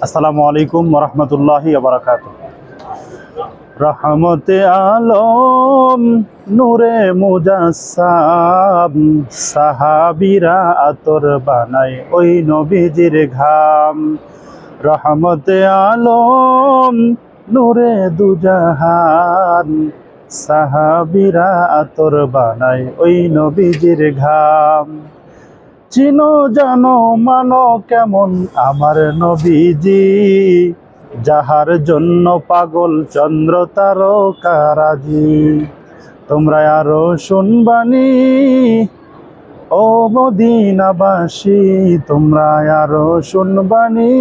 আসসালামু আলাইকুম ওরহমতুল্লাহি ওয়াবারাকাতুহু। রহমতে আলম নূরে মুজাসসাম, সাহাবীরা আতর বানায় ওই নবীজির ঘাম। রহমতে আলম নূরে দুজাহান, সাহাবীরা আতর বানায় ওই নবীজির ঘাম। চিনো জানো মানো কেমন আমার নবীজি, যাহার জন্য পাগল চন্দ্র তারকারাজি। তোমরা আরো শুনবানি ও মদিনাবাসী, তোমরা আরো শুনবানি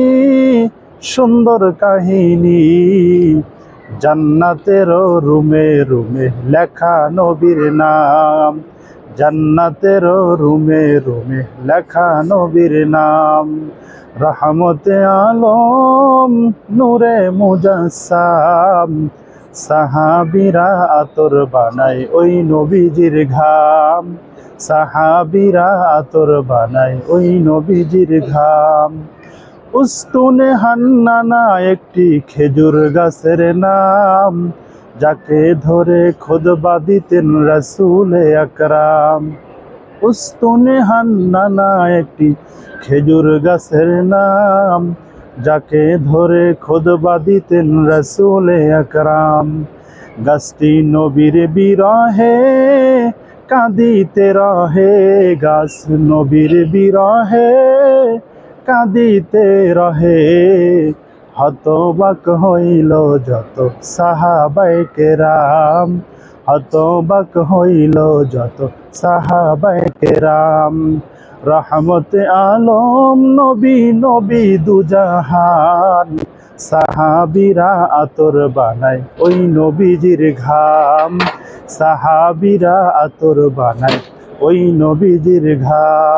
সুন্দর কাহিনী। জান্নাতের রুমে রুমে লেখা নবীর নাম, জান্নাতের রুমে রুমে লেখা নবীর নাম। রহমতে আলম নূরে মুজাসসাম, সাহাবীরা আতর বানায় ওই নবীজির ঘাম, সাহাবীরা আতর বানায় ওই নবীজির ঘাম। উস্তুনে হান্নানা একটি খেজুর গাছের নাম, যাকে ধরে খুতবা দিতেন রাসূল আকরাম। উস্তুনে হান্নানা একটি খেজুর গাছের নাম, যাকে ধরে খুতবা দিতেন রাসূল আকরাম। গাছটি নবীর বিরহে কাঁদিতে রহে, গাছ নবীর বিরহে কাঁদিতে রহে। হতবাক হইল যত সাহাবায়ে কেরাম, হতবাক হইল যত সাহাবায়ে কেরাম। রহমতে আলম নবী নবী দুজাহান, সাহাবীরা আতর বানায় ওই নবীজির ঘাম, সাহাবীরা আতর বানায় ওই নবীজির ঘাম।